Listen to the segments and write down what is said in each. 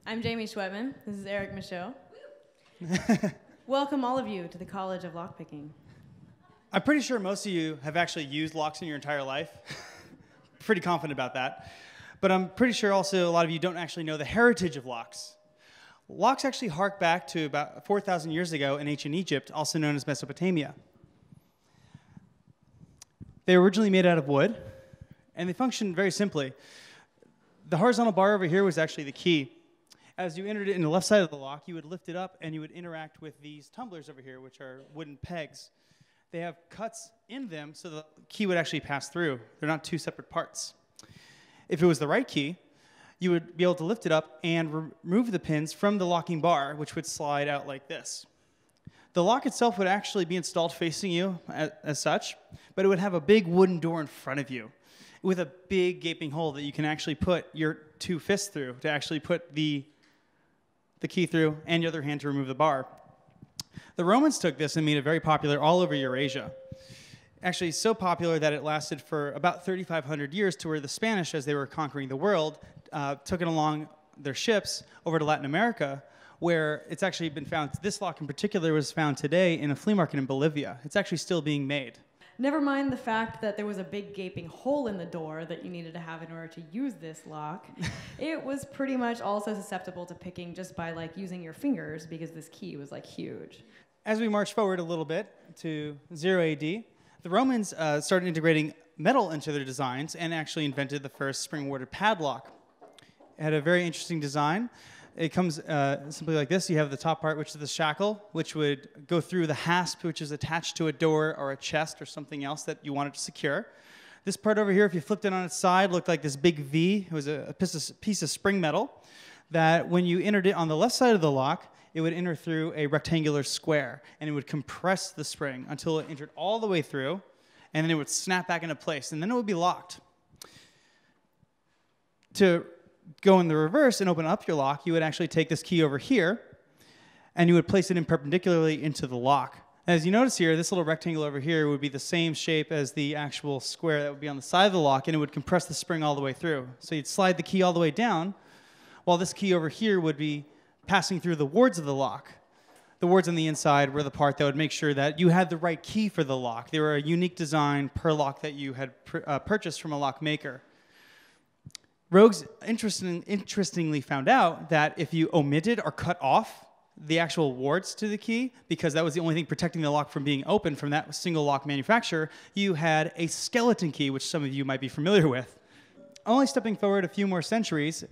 I'm Jamie Schwettmann. This is Eric Michaud. Welcome all of you to the College of Lockpicking. I'm pretty sure most of you have actually used locks in your entire life. Pretty confident about that. But I'm pretty sure also a lot of you don't actually know the heritage of locks. Locks actually hark back to about 4,000 years ago in ancient Egypt, also known as Mesopotamia. They were originally made out of wood, and they functioned very simply. The horizontal bar over here was actually the key. As you entered it in the left side of the lock, you would lift it up and you would interact with these tumblers over here, which are wooden pegs. They have cuts in them so the key would actually pass through. They're not two separate parts. If it was the right key, you would be able to lift it up and remove the pins from the locking bar, which would slide out like this. The lock itself would actually be installed facing you as such, but it would have a big wooden door in front of you with a big gaping hole that you can actually put your two fists through to actually put the key through and your other hand to remove the bar. The Romans took this and made it very popular all over Eurasia. Actually, so popular that it lasted for about 3,500 years, to where the Spanish, as they were conquering the world, took it along their ships over to Latin America, where it's actually been found. This lock in particular was found today in a flea market in Bolivia. It's actually still being made. Never mind the fact that there was a big gaping hole in the door that you needed to have in order to use this lock. It was pretty much also susceptible to picking just by using your fingers, because this key was huge. As we march forward a little bit to 0 AD, the Romans started integrating metal into their designs and actually invented the first spring-warded padlock. It had a very interesting design. It comes simply like this. You have the top part, which is the shackle, which would go through the hasp, which is attached to a door or a chest or something else that you wanted to secure. This part over here, if you flipped it on its side, looked like this big V. It was a piece of spring metal that when you entered it on the left side of the lock, it would enter through a rectangular square, and it would compress the spring until it entered all the way through, and then it would snap back into place, and then it would be locked. To go in the reverse and open up your lock, you would actually take this key over here, and you would place it in perpendicularly into the lock. As you notice here, this little rectangle over here would be the same shape as the actual square that would be on the side of the lock, and it would compress the spring all the way through. So you'd slide the key all the way down, while this key over here would be passing through the wards of the lock. The wards on the inside were the part that would make sure that you had the right key for the lock. They were a unique design per lock that you had purchased from a lock maker. Rogues interestingly found out that if you omitted or cut off the actual wards to the key, because that was the only thing protecting the lock from being opened from that single lock manufacturer, you had a skeleton key, which some of you might be familiar with. Only stepping forward a few more centuries,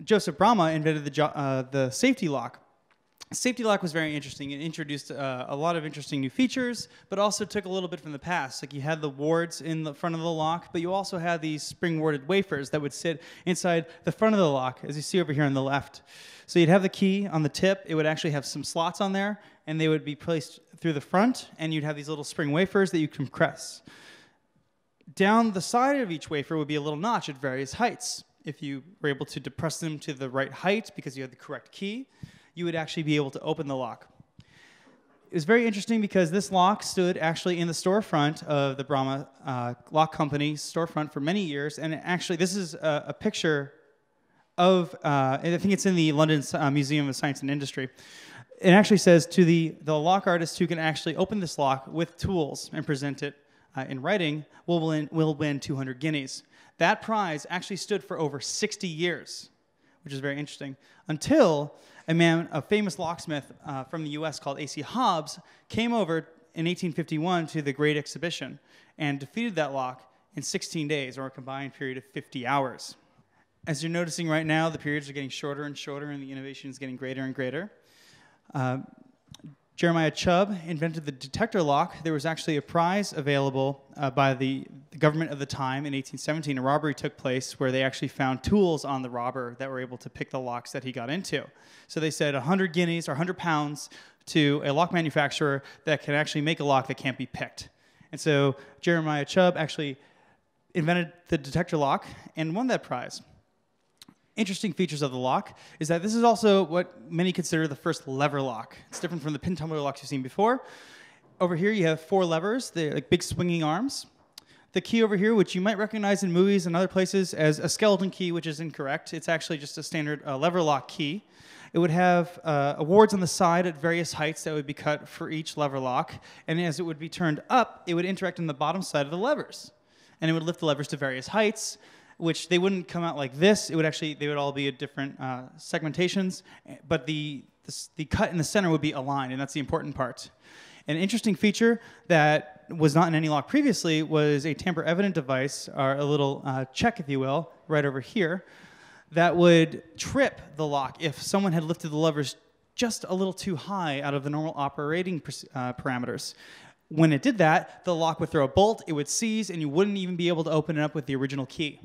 Joseph Bramah invented the safety lock. Safety lock was very interesting. It introduced a lot of interesting new features, but also took a little bit from the past. Like, you had the wards in the front of the lock, but you also had these spring-warded wafers that would sit inside the front of the lock, as you see over here on the left. So you'd have the key on the tip. It would actually have some slots on there, and they would be placed through the front, and you'd have these little spring wafers that you compress. Down the side of each wafer would be a little notch at various heights. If you were able to depress them to the right height because you had the correct key, you would actually be able to open the lock. It was very interesting because this lock stood actually in the storefront of the Bramah Lock Company's storefront for many years, and actually this is a picture of, I think it's in the London Museum of Science and Industry. It actually says to the lock artist who can actually open this lock with tools and present it in writing will win 200 guineas. That prize actually stood for over 60 years, which is very interesting, until a famous locksmith from the US called A.C. Hobbs came over in 1851 to the Great Exhibition and defeated that lock in 16 days, or a combined period of 50 hours. As you're noticing right now, the periods are getting shorter and shorter, and the innovation is getting greater and greater. Jeremiah Chubb invented the detector lock. There was actually a prize available by the government of the time in 1817. A robbery took place where they actually found tools on the robber that were able to pick the locks that he got into. So they said 100 guineas or 100 pounds to a lock manufacturer that can actually make a lock that can't be picked. And so Jeremiah Chubb actually invented the detector lock and won that prize. Interesting features of the lock is that this is also what many consider the first lever lock. It's different from the pin tumbler locks you've seen before. Over here you have 4 levers. They're like big swinging arms. the key over here, which you might recognize in movies and other places as a skeleton key, which is incorrect. It's actually just a standard lever lock key. It would have awards on the side at various heights that would be cut for each lever lock. And as it would be turned up, it would interact on the bottom side of the levers. And it would lift the levers to various heights, which they wouldn't come out like this. It would actually, they would all be at different segmentations, but the cut in the center would be aligned, and that's the important part. An interesting feature that was not in any lock previously was a tamper-evident device, or a little check, if you will, right over here, that would trip the lock if someone had lifted the levers just a little too high out of the normal operating parameters. When it did that, the lock would throw a bolt, it would seize, and you wouldn't even be able to open it up with the original key.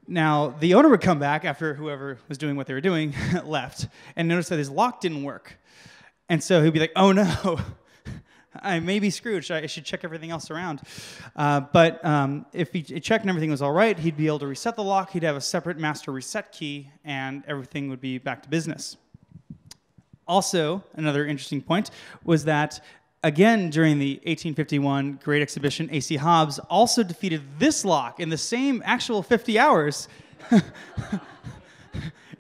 Now, the owner would come back after whoever was doing what they were doing left and notice that his lock didn't work. And so he'd be like, oh no, I may be screwed. I should check everything else around. But if he checked and everything was all right, he'd be able to reset the lock. He'd have a separate master reset key, and everything would be back to business. Also, another interesting point was that, again, during the 1851 Great Exhibition, A.C. Hobbs also defeated this lock in the same actual 50 hours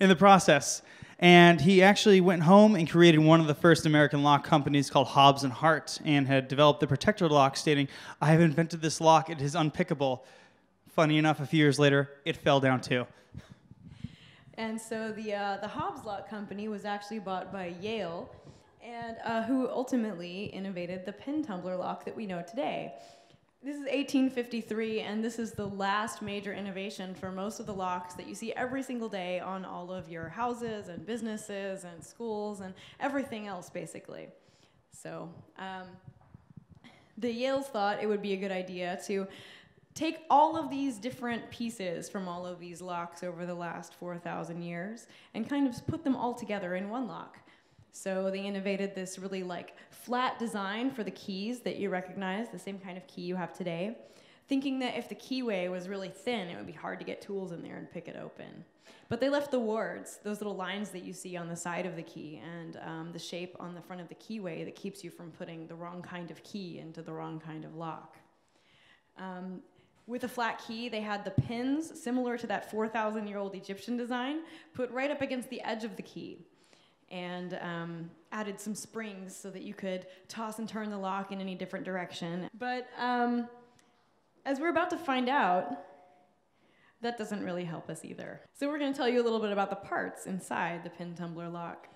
in the process. And he actually went home and created one of the first American lock companies called Hobbs and Hart, and had developed the protector lock, stating, I have invented this lock, it is unpickable. Funny enough, a few years later, it fell down too. And so the Hobbs Lock Company was actually bought by Yale, and who ultimately innovated the pin tumbler lock that we know today. This is 1853, and this is the last major innovation for most of the locks that you see every single day on all of your houses and businesses and schools and everything else, basically. So the Yales thought it would be a good idea to take all of these different pieces from all of these locks over the last 4,000 years and kind of put them all together in one lock. So they innovated this really flat design for the keys that you recognize, the same kind of key you have today, thinking that if the keyway was really thin, it would be hard to get tools in there and pick it open. But they left the wards, those little lines that you see on the side of the key, and the shape on the front of the keyway that keeps you from putting the wrong kind of key into the wrong kind of lock. With a flat key, they had the pins, similar to that 4,000-year-old Egyptian design, put right up against the edge of the key, and added some springs so that you could toss and turn the lock in any different direction. But as we're about to find out, that doesn't really help us either. So we're going to tell you a little bit about the parts inside the pin tumbler lock.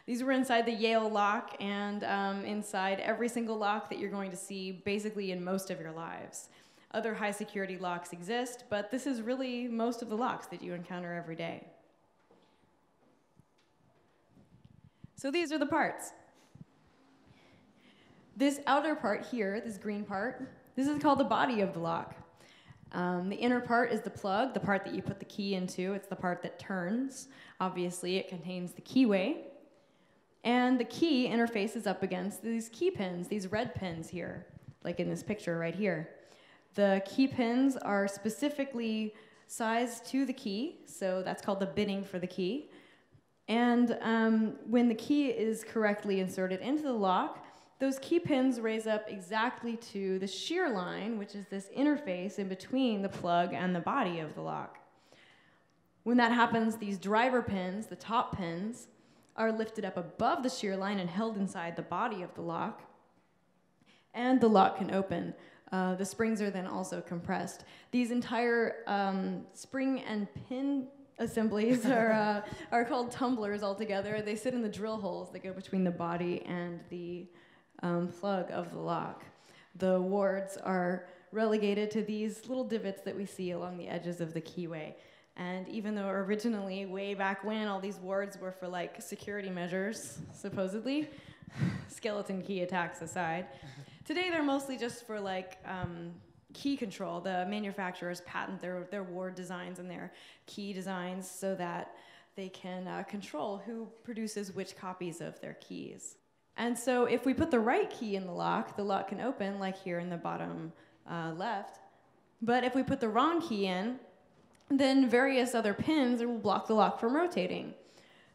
These were inside the Yale lock and inside every single lock that you're going to see basically in most of your lives. Other high security locks exist, but this is really most of the locks that you encounter every day. So these are the parts. This outer part here, this green part, this is called the body of the lock. The inner part is the plug, the part that you put the key into. It's the part that turns. Obviously, it contains the keyway. And the key interfaces up against these key pins, these red pins here, like in this picture right here. The key pins are specifically sized to the key, so that's called the bitting for the key. And when the key is correctly inserted into the lock, those key pins raise up exactly to the shear line, which is this interface in between the plug and the body of the lock. When that happens, these driver pins, the top pins, are lifted up above the shear line and held inside the body of the lock, and the lock can open. The springs are then also compressed. These entire spring and pin assemblies are called tumblers altogether. They sit in the drill holes that go between the body and the plug of the lock. The wards are relegated to these little divots that we see along the edges of the keyway. And even though originally, way back when, all these wards were for security measures, supposedly, skeleton key attacks aside, today they're mostly just for key control. The manufacturers patent their ward designs and their key designs so that they can control who produces which copies of their keys. And so if we put the right key in the lock can open, like here in the bottom left. But if we put the wrong key in, then various other pins will block the lock from rotating.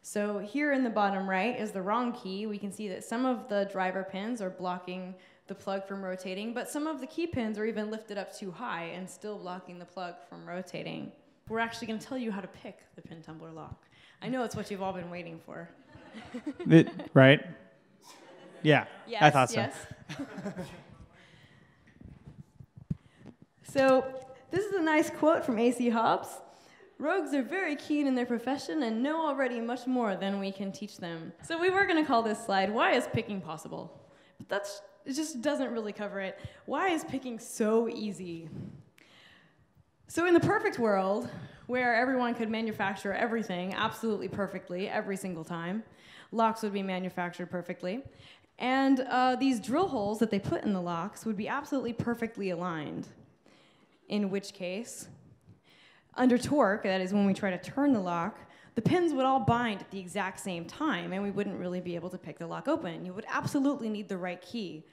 So here in the bottom right is the wrong key. We can see that some of the driver pins are blocking the plug from rotating, but some of the key pins are even lifted up too high and still blocking the plug from rotating. We're actually going to tell you how to pick the pin tumbler lock. I know it's what you've all been waiting for. Right? Yeah, yes, I thought so. Yes. So this is a nice quote from A.C. Hobbs. Rogues are very keen in their profession and know already much more than we can teach them. So we were going to call this slide, Why is Picking Possible? But it just doesn't really cover it. Why is picking so easy? So in the perfect world, where everyone could manufacture everything absolutely perfectly every single time, locks would be manufactured perfectly, and these drill holes that they put in the locks would be absolutely perfectly aligned, in which case, under torque, that is when we try to turn the lock, the pins would all bind at the exact same time, and we wouldn't really be able to pick the lock open. You would absolutely need the right key.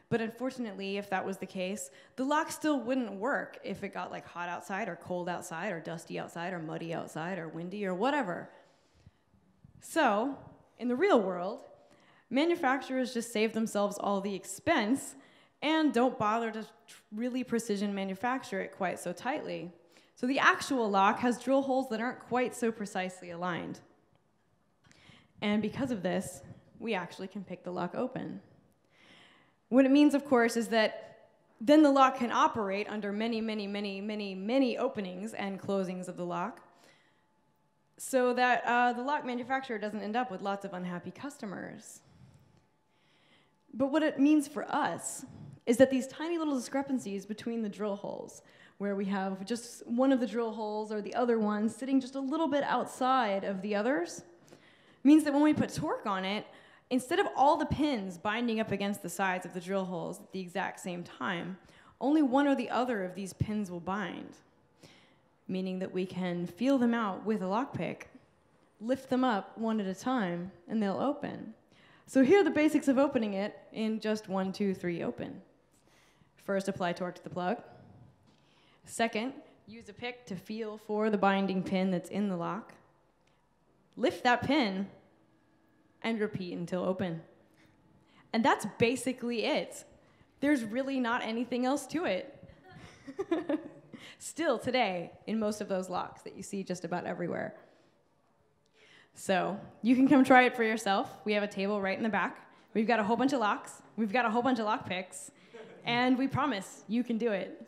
But unfortunately, if that was the case, the lock still wouldn't work if it got like hot outside or cold outside or dusty outside or muddy outside or windy or whatever. So, in the real world, manufacturers just save themselves all the expense and don't bother to really precision manufacture it quite so tightly. So the actual lock has drill holes that aren't quite so precisely aligned. And because of this, we actually can pick the lock open. What it means, of course, is that then the lock can operate under many, many, many, many, many openings and closings of the lock, so that the lock manufacturer doesn't end up with lots of unhappy customers. But what it means for us is that these tiny little discrepancies between the drill holes, where we have just one of the drill holes or the other one sitting just a little bit outside of the others, means that when we put torque on it, instead of all the pins binding up against the sides of the drill holes at the exact same time, only one or the other of these pins will bind, meaning that we can feel them out with a lockpick, lift them up one at a time, and they'll open. So here are the basics of opening it in just 1, 2, 3, open. First, apply torque to the plug. Second, use a pick to feel for the binding pin that's in the lock. Lift that pin and repeat until open. And that's basically it. There's really not anything else to it. Still today, in most of those locks that you see just about everywhere. So you can come try it for yourself. We have a table right in the back. We've got a whole bunch of locks. We've got a whole bunch of lock picks. And we promise you can do it.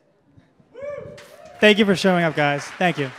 Thank you for showing up, guys. Thank you.